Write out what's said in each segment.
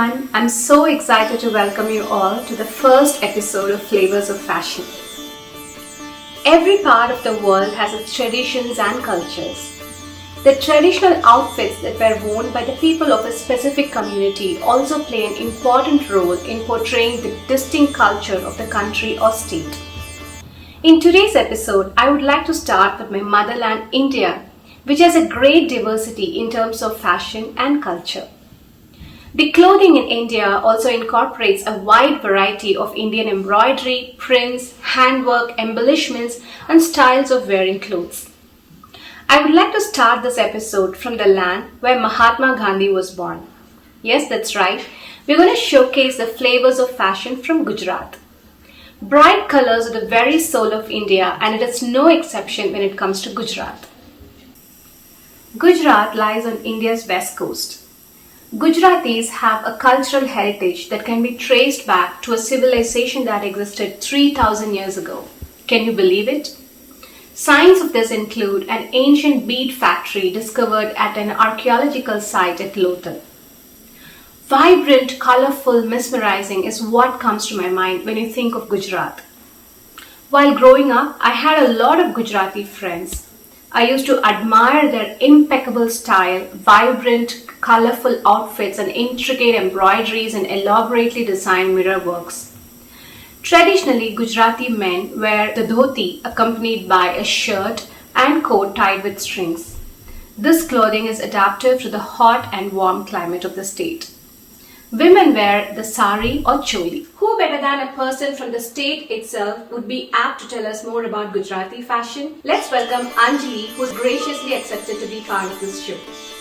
everyone. I'm so excited to welcome you all to the first episode of Flavors of Fashion. Every part of the world has its traditions and cultures. The traditional outfits that were worn by the people of a specific community also play an important role in portraying the distinct culture of the country or state. In today's episode, I would like to start with my motherland, India, which has a great diversity in terms of fashion and culture. The clothing in India also incorporates a wide variety of Indian embroidery, prints, handwork, embellishments, and styles of wearing clothes. I would like to start this episode from the land where Mahatma Gandhi was born. Yes, that's right. We're going to showcase the flavors of fashion from Gujarat. Bright colors are the very soul of India, and it is no exception when it comes to Gujarat. Gujarat lies on India's west coast. Gujaratis have a cultural heritage that can be traced back to a civilization that existed 3,000 years ago. Can you believe it? Signs of this include an ancient bead factory discovered at an archaeological site at Lothal. Vibrant, colorful, mesmerizing is what comes to my mind when you think of Gujarat. While growing up, I had a lot of Gujarati friends. I used to admire their impeccable style, vibrant, colorful outfits and intricate embroideries and elaborately designed mirror works. Traditionally, Gujarati men wear the dhoti accompanied by a shirt and coat tied with strings. This clothing is adaptive to the hot and warm climate of the state. Women wear the sari or choli. Who better than a person from the state itself would be apt to tell us more about Gujarati fashion? Let's welcome Anjali, who has graciously accepted to be part of this show.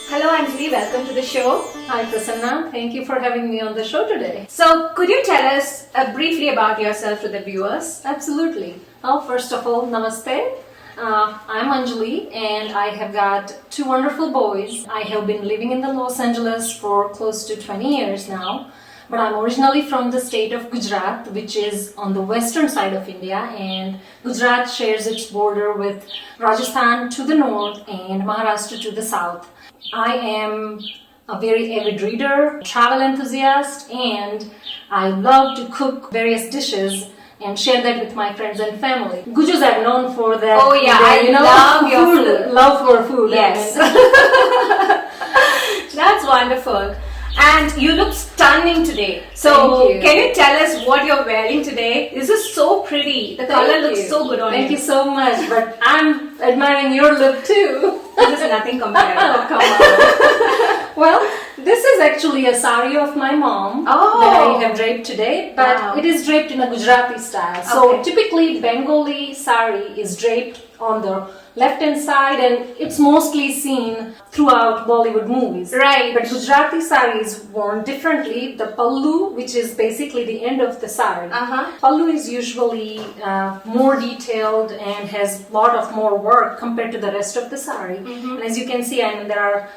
Hello Anjali, welcome to the show. Hi Prasanna, thank you for having me on the show today. So, could you tell us briefly about yourself to the viewers? Absolutely. Well, first of all, namaste. I'm Anjali and I have got two wonderful boys. I have been living in the Los Angeles for close to 20 years now. But I'm originally from the state of Gujarat, which is on the western side of India, and Gujarat shares its border with Rajasthan to the north and Maharashtra to the south. I am a very avid reader, travel enthusiast, and I love to cook various dishes and share that with my friends and family. Gujus are known for that. Oh yeah, love your food. Love for food. Yes. That's wonderful. And you look stunning today. So, can you tell us what you're wearing today? This is so pretty. The color looks so good on you. Thank you so much. But I'm admiring your look too. This is nothing compared. Oh, come on. Well, this is actually a sari of my mom that I have draped today, but it is draped in a Gujarati style. So typically Bengali sari is draped on the left hand side and it's mostly seen throughout Bollywood movies. Right. But Gujarati sari is worn differently. The pallu, which is basically the end of the sari. Pallu is usually more detailed and has a lot of more work compared to the rest of the sari. And as you can see, there are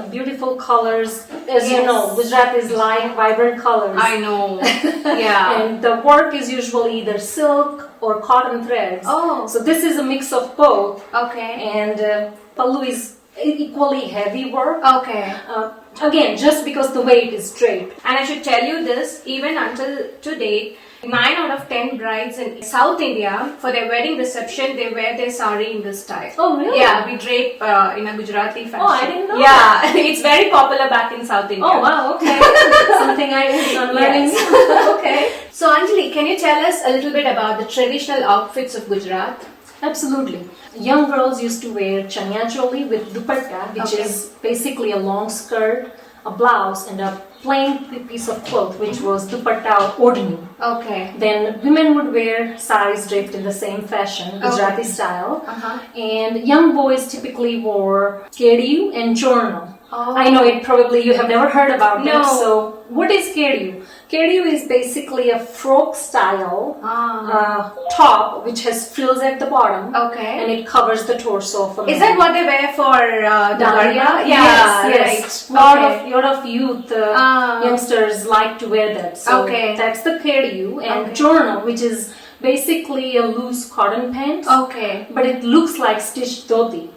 beautiful colors. As you know, Gujarat is light, vibrant colors. I know. Yeah. And the work is usually either silk or cotton threads. Oh. So this is a mix of both. Okay. And pallu is equally heavy work. Okay. Again, just because the way it is draped. And I should tell you this, even until today, 9 out of 10 brides in South India, for their wedding reception, they wear their sari in this style. Oh, really? Yeah, we drape in a Gujarati fashion. Oh, I didn't know that. Yeah, it's very popular back in South India. Oh, wow, okay. Something I'm learning. Yes. Okay. So, Anjali, can you tell us a little bit about the traditional outfits of Gujarat? Absolutely. Young girls used to wear chanya choli with dupatta, which is basically a long skirt, a blouse, and a plain piece of cloth, which was dupatta or odni. Okay. Then women would wear saris draped in the same fashion, Gujarati style. And young boys typically wore kediyu and chorno. I know it probably you have never heard about that. So what is kediyu? Kediyu is basically a frock style top which has frills at the bottom. Okay. And it covers the torso of a man. Is that what they wear for Daria? Yes. Right. Lot of youth youngsters like to wear that. So that's the kediyu. And chorno, which is basically a loose cotton pant. Okay. But it looks like stitched dhoti.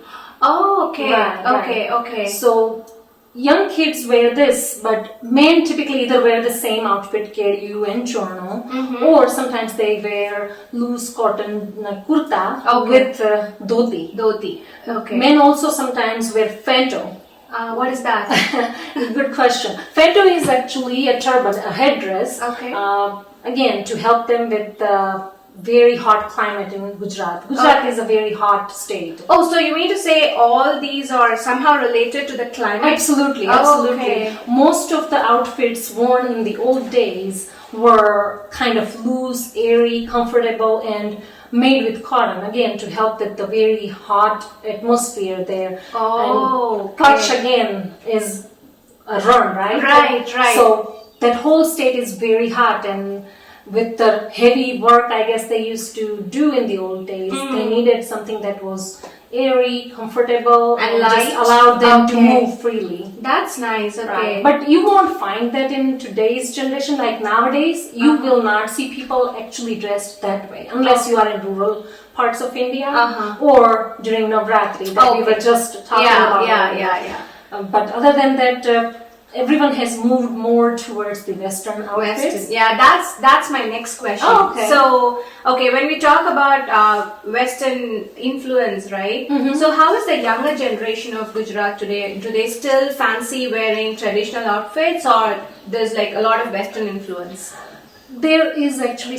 Oh, okay. Right. Okay. So young kids wear this, but men typically either wear the same outfit, keryu and chorno, or sometimes they wear loose cotton kurta with dhoti. Dhoti. Okay. Men also sometimes wear fento. What is that? Good question. Fento is actually a turban, a headdress. Okay. Again, to help them with very hot climate in Gujarat. Gujarat is a very hot state. Oh, so you mean to say all these are somehow related to the climate? Absolutely, Oh, absolutely. okay. Most of the outfits worn in the old days were kind of loose, airy, comfortable, and made with cotton, again, to help with the very hot atmosphere there. Oh, and Kutch, again, is a run, right? Right. So that whole state is very hot, and with the heavy work, I guess they used to do in the old days, they needed something that was airy, comfortable, And just light. allowed them to Okay. move freely. That's nice. Okay. Right. But you won't find that in today's generation, like nowadays, you will not see people actually dressed that way, unless you are in rural parts of India or during Navratri that we were just talking about. Yeah. But other than that, everyone has moved more towards the Western outfits. Western. Yeah, that's my next question. Oh, okay. So, when we talk about Western influence, right? So, how is the younger generation of Gujarat today? Do they still fancy wearing traditional outfits, or there's like a lot of Western influence? There is actually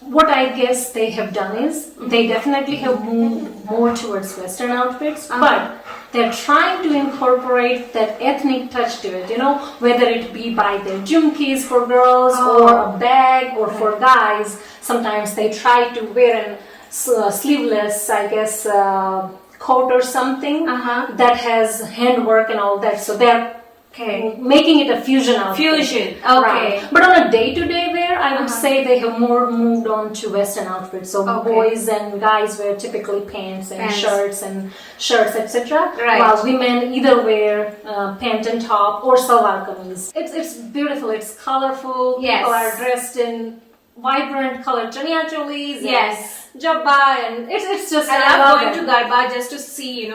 what I guess they have done is they definitely have moved more towards Western outfits, but they're trying to incorporate that ethnic touch to it, whether it be by their jumkis for girls or a bag, or for guys, sometimes they try to wear a sleeveless, I guess, coat or something that has handwork and all that. So they're making it a fusion outfit. Okay. Right. But on a day-to-day wear, I would say they have more moved on to Western outfits. So boys and guys wear typically pants and shirts, etc. Right. While women either wear pant and top or salwar kameez. It's beautiful. It's colorful. Yes. People are dressed in vibrant colored chaniya cholis. Yes. And jabba, and it's just. I love going to Garba just to see,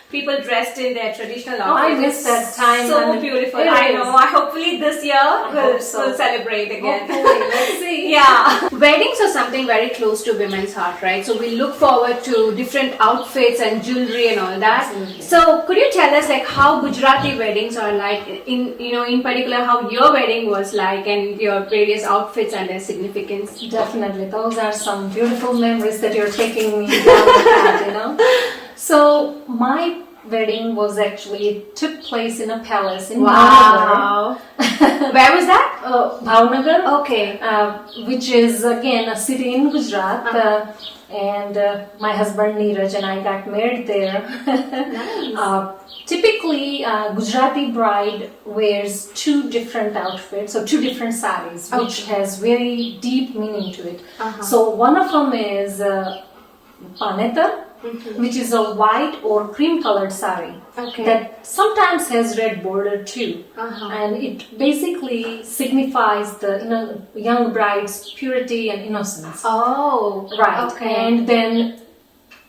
people dressed in their traditional outfits. I miss that time. So beautiful. I know. Hopefully this year we'll celebrate again. Hopefully. Let's see. Yeah. Weddings are something very close to women's heart, right? So we look forward to different outfits and jewelry and all that. Absolutely. So could you tell us like how Gujarati weddings are like, in particular how your wedding was like and your various outfits and their significance? Definitely. Those are some beautiful memories that you're taking me down the path, So my wedding took place in a palace in Bhavnagar. Where was that? Bhavnagar. Okay. Which is again a city in Gujarat. And my husband Neeraj and I got married there. Nice. Typically, Gujarati bride wears two different outfits, or two different saris, which has very deep meaning to it. So one of them is panetar, which is a white or cream colored sari that sometimes has red border too, and it basically signifies the young bride's purity and innocence. Oh, right. Okay. And then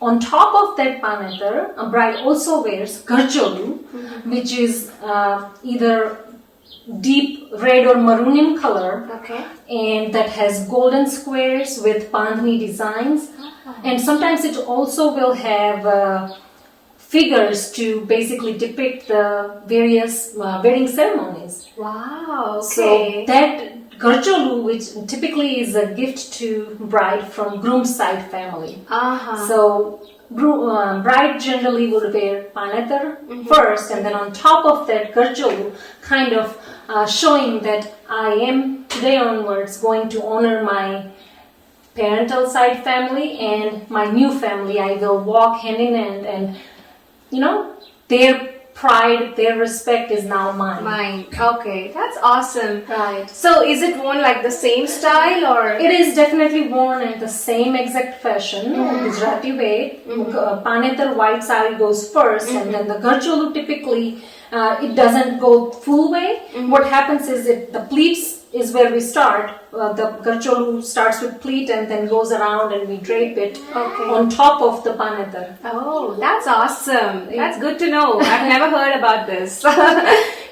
on top of that panetar, a bride also wears garcholu, which is either deep red or maroon in color, and that has golden squares with bandhani designs. And sometimes it also will have figures to basically depict the various wedding ceremonies. Wow. So that garcholu, which typically is a gift to bride from groom's side family. So bride generally would wear panetar first, and then on top of that garcholu, kind of showing that I am today onwards going to honor my parental side family and my new family. I will walk hand in hand, and their pride, their respect is now mine. Okay, that's awesome. Right. So is it worn like the same style, or? It is definitely worn in the same exact fashion, Gujarati way. Panetar white sari goes first, and then the garcholu typically it doesn't go full way. What happens is the pleats is where we start. The garcholu starts with pleat and then goes around and we drape it on top of the panetar. Oh, that's awesome. That's good to know. I've never heard about this.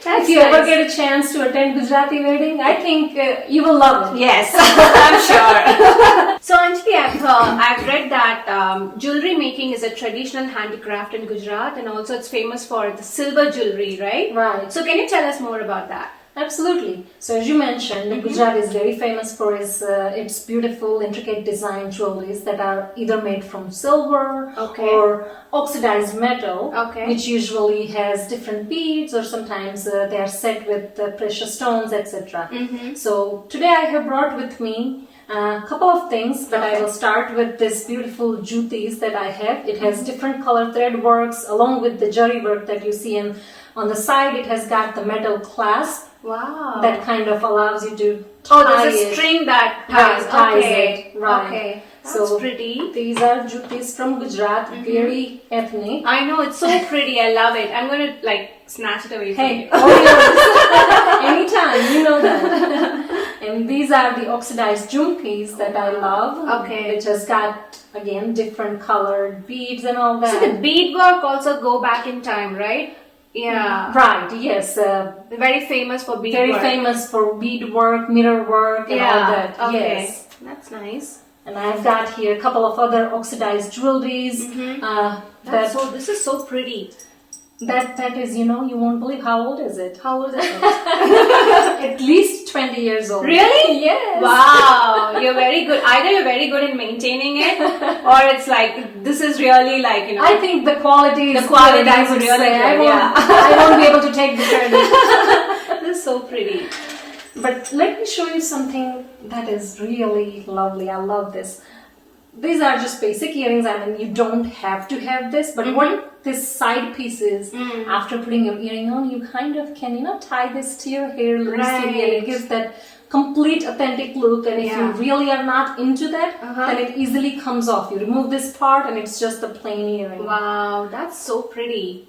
If you ever get a chance to attend Gujarati wedding, I think you will love it. Yes, I'm sure. So Anjali, I've read that jewelry making is a traditional handicraft in Gujarat, and also it's famous for the silver jewelry, right? Right. So can you tell us more about that? Absolutely. So as you mentioned, Gujarat is very famous for its beautiful, intricate design jewelries that are either made from silver or oxidized metal, which usually has different beads, or sometimes they are set with precious stones, etc. So today I have brought with me a couple of things, but I will start with this beautiful jutis that I have. It has different color thread works along with the jari work that you see on the side. It has got the metal clasp. Wow. That kind of allows you to tie there's a string that ties it. Right. Okay. That's so pretty. These are jutis from Gujarat, very ethnic. I know, it's so pretty. I love it. I'm going to snatch it away from you. All yours. Anytime, you know that. And these are the oxidized jhumpis that I love. Which has got, again, different colored beads and all that. So the beadwork also go back in time, right? Yeah. Right, yes. Very famous for beadwork. Very famous for beadwork, mirror work and all that. Okay. Yes. That's nice. And I've got here a couple of other oxidized jewelries. This is so pretty. That is, you won't believe how old is it? How old is it? At least 20 years old. Really? Yes. Wow. You're very good. Either you're very good in maintaining it, or it's this is really I think the quality is the quality good, I is would really say. good. I won't be able to take the credit. This is so pretty. But let me show you something that is really lovely. I love this. These are just basic earrings. I mean, you don't have to have this, but what this side piece is, after putting your earring on, you kind of can, tie this to your hair loosely, and it gives that complete authentic look. And if you really are not into that, then it easily comes off. You remove this part and it's just a plain earring. Wow, that's so pretty.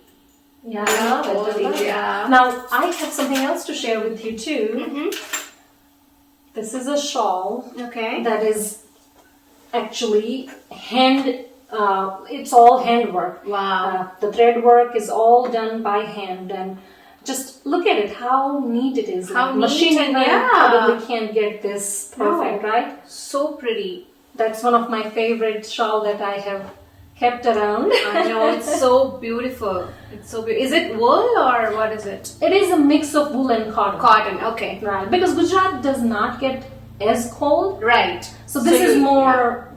Yeah, I love it. Yeah. Now, I have something else to share with you too. This is a shawl that is actually it's all handwork. Wow. The thread work is all done by hand, and just look at it, how neat it is. How machining neat, probably can't get this perfect, right? So pretty. That's one of my favorite shawl that I have kept around. I know, it's so beautiful. It's so beautiful. Is it wool or what is it? It is a mix of wool and cotton. Cotton, okay. Right, because Gujarat does not get as cold. Right. So this is more,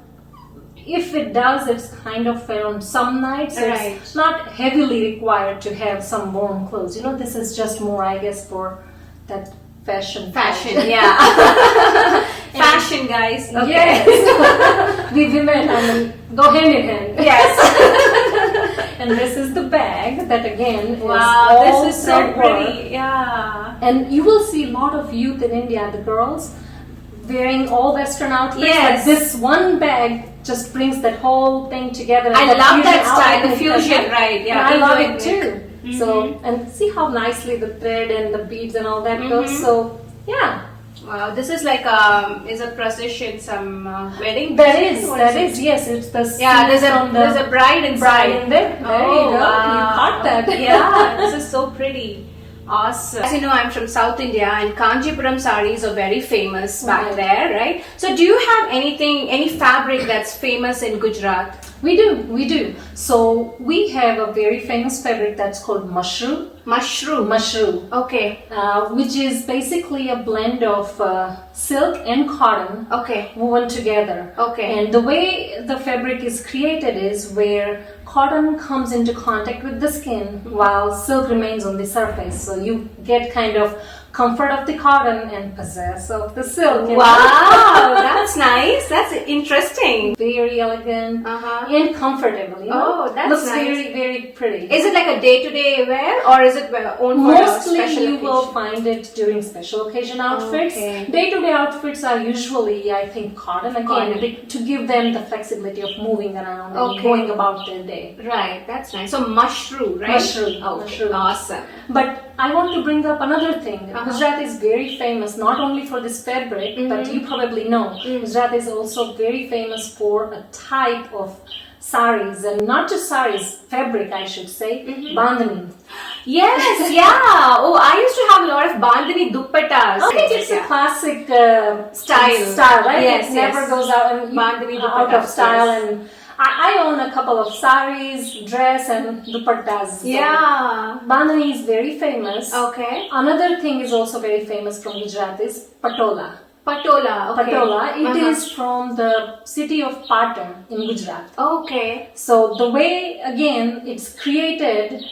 if it does, it's kind of fair on some nights. So it's not heavily required to have some warm clothes. This is just more, I guess, for that fashion, yeah. Fashion, guys. Okay. Yes. We women, go hand in hand. Yes. And this is the bag that again is all this is so thread work. pretty. Yeah. And you will see a lot of youth in India, the girls, wearing all Western outfits. Yes. But this one bag just brings that whole thing together. I love that style, the fusion, right? Yeah, and I love it too. So, and see how nicely the thread and the beads and all that goes. So, yeah. Wow, this is is a procession, some wedding? That is, yes. It's the there's a bride inside. Bride in there. There you go. Wow. You caught that. Yeah, this is so pretty. Awesome. As you know, I'm from South India, and Kanjipuram sarees are very famous back there, right? So do you have any fabric that's famous in Gujarat? We do. So we have a very famous fabric that's called mushroom. Mushroom. Okay. Which is basically a blend of silk and cotton woven together. Okay. And the way the fabric is created is where cotton comes into contact with the skin while silk remains on the surface. So you get kind of comfort of the cotton and possess of the silk. Wow, that's nice. That's interesting. Very elegant and comfortable. Oh, that's looks nice. Very, very pretty. Is it like a day-to-day wear, or is it owned for Mostly a special you occasion? will find it during special occasion outfits. Day-to-day outfits are usually, I think, cotton again to give them the flexibility of moving around and going about their day. Right, that's nice. So mushroom, right? Mushroom. Okay, awesome. But I want to bring up another thing. Gujarat is very famous not only for this fabric, but you probably know Gujarat is also very famous for a type of saris, and not just saris, fabric I should say, bandhani. Yes, yeah. Oh, I used to have a lot of bandhani dupattas. Okay, it's a classic style, right? Yes, it never goes out bandhani out of dupattas, style. yes. And I own a couple of saris, dress, and dupattas. Yeah. Bandhani is very famous. Okay. Another thing is also very famous from Gujarat is patola. Patola. Okay. Patola. It is from the city of Patan in Gujarat. Okay. So the way again it's created,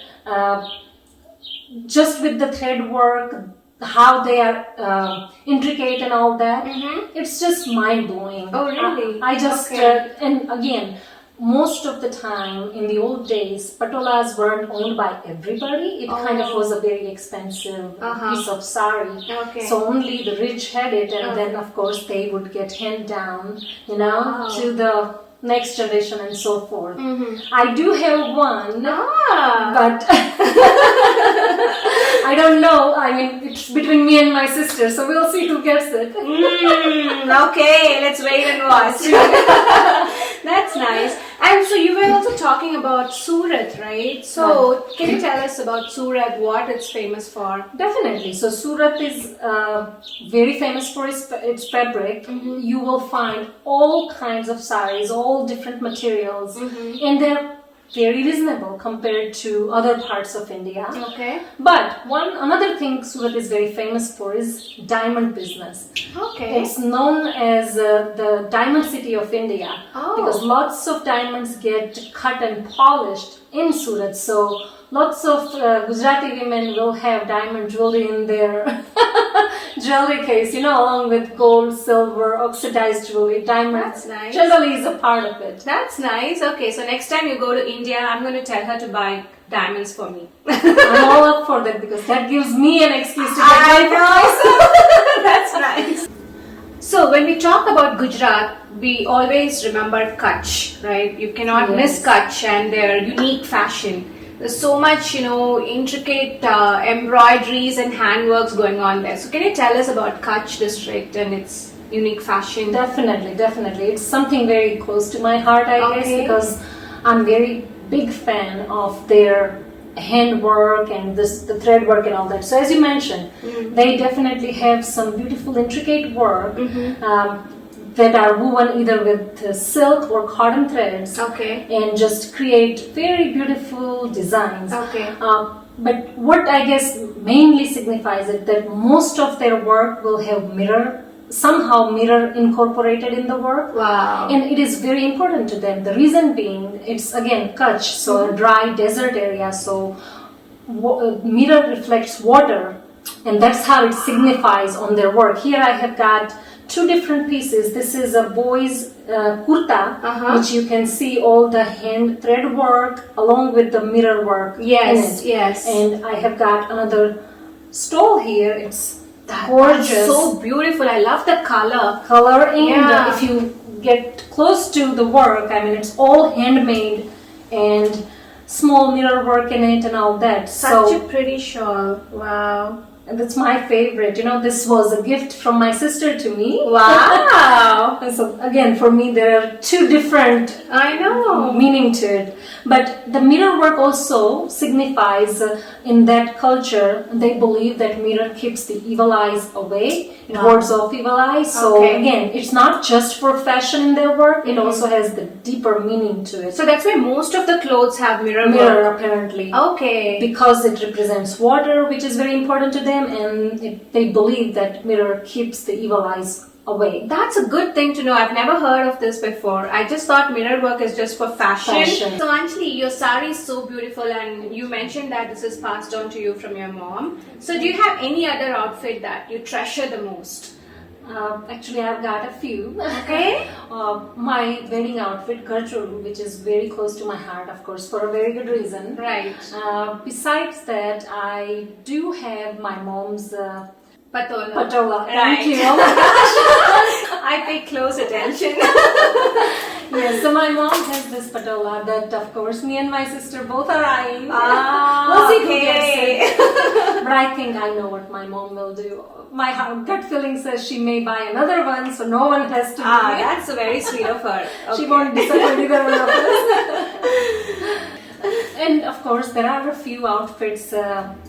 just with the thread work, how they are intricate and all that, it's just mind blowing. Oh, really? I just and again, most of the time in the old days, patolas weren't owned by everybody. It kind of was a very expensive piece of sari. Okay. So only the rich had it, and then of course they would get handed down, to the next generation and so forth. I do have one, but I don't know. I mean, it's between me and my sister, so we'll see who gets it. Okay, let's wait and watch. That's nice. And so you were also talking about Surat, right? So can you tell us about Surat, what it's famous for? Definitely. So Surat is very famous for its fabric. You will find all kinds of saris, all different materials, and they're very reasonable compared to other parts of India. Okay. But another thing Surat is very famous for is diamond business. Okay. It's known as the diamond city of India because lots of diamonds get cut and polished in Surat. So lots of Gujarati women will have diamond jewelry in their jewelry case, along with gold, silver, oxidized jewelry, diamonds. That's nice. Generally is a part of it. That's nice. Okay, so next time you go to India, I'm going to tell her to buy diamonds for me. I'm all up for that because that gives me an excuse to get I my know. That's nice. So when we talk about Gujarat, we always remember Kutch, right? You cannot miss Kutch and their unique fashion. There's so much, intricate embroideries and handworks going on there. So can you tell us about Kutch district and its unique fashion? Definitely. It's something very close to my heart, I guess, because I'm very big fan of their handwork and the thread work and all that. So as you mentioned, they definitely have some beautiful intricate work that are woven either with silk or cotton threads and just create very beautiful designs. But what I guess mainly signifies it that most of their work will have mirror incorporated in the work. Wow. And it is very important to them. The reason being, it's again Kutch, so a dry desert area, so mirror reflects water, and that's how it signifies on their work. Here I have got two different pieces. This is a boy's kurta, which you can see all the hand thread work along with the mirror work in it. Yes. And I have got another stole here. It's gorgeous. That's so beautiful. I love the color. And if you get close to the work, I mean, it's all handmade and small mirror work in it and all that. Such a pretty shawl. Wow. And that's my favorite. This was a gift from my sister to me. Wow. So again, for me, there are two different meaning to it. But the mirror work also signifies in that culture, they believe that mirror keeps the evil eyes away. It wards off evil eyes. So again, it's not just for fashion in their work. It also has the deeper meaning to it. So that's why most of the clothes have mirror work. Apparently. Okay. Because it represents water, which is very important to them. And they believe that mirror keeps the evil eyes away. That's a good thing to know. I've never heard of this before. I just thought mirror work is just for fashion. So Anjali, your sari is so beautiful, and you mentioned that this is passed on to you from your mom. So do you have any other outfit that you treasure the most? Actually, I've got a few. Okay. My wedding outfit, Garchuru, which is very close to my heart, of course, for a very good reason. Right. Besides that, I do have my mom's Patola. Right. Thank you. Oh my gosh. I pay close attention. Yes, so my mom has this patola that, of course, me and my sister both are eyeing. Ah, We'll see who okay. gets it. But I think I know what my mom will do. My gut feeling says she may buy another one, so no one has to do it. That's very sweet of her. She Okay. won't disappoint either one of us. And of course, there are a few outfits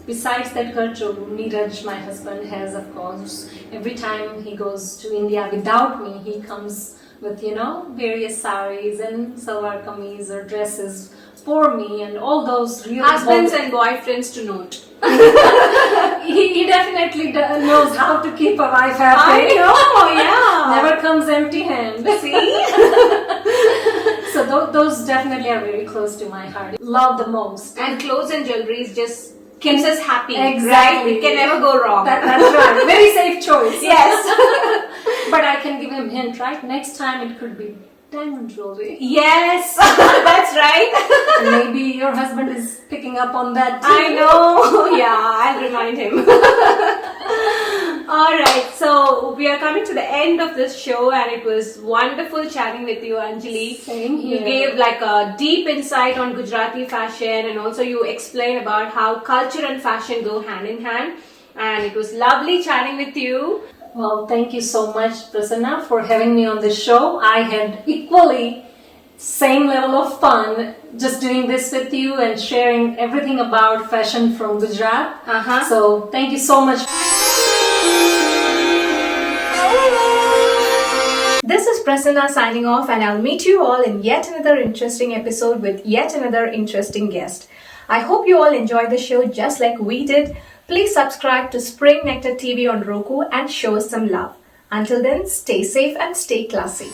besides that Karcho. Neeraj, my husband, has, of course. Every time he goes to India without me, he comes with, various saris and salwar kameez or dresses for me, and all those real Husbands and boyfriends to note. he definitely knows how to keep a wife happy. I know, yeah. Never comes empty-handed. See? So those definitely are very close to my heart. Love the most. And clothes and jewelry just keeps us happy. Exactly. Right? It can never go wrong. That's right. Very safe choice. Yes. But I can give him a hint, right? Next time it could be diamond jewelry. Yes, that's right. And maybe your husband is picking up on that too. I know. Yeah, I'll remind him. Alright, so we are coming to the end of this show, and it was wonderful chatting with you, Anjali. Same here. You gave like a deep insight on Gujarati fashion, and also you explained about how culture and fashion go hand in hand. And it was lovely chatting with you. Well, thank you so much, Prasanna, for having me on this show. I had equally same level of fun just doing this with you and sharing everything about fashion from Gujarat. So thank you so much. This is Prasanna signing off, and I'll meet you all in yet another interesting episode with yet another interesting guest. I hope you all enjoyed the show just like we did. Please subscribe to Spring Nectar TV on Roku and show us some love. Until then, stay safe and stay classy.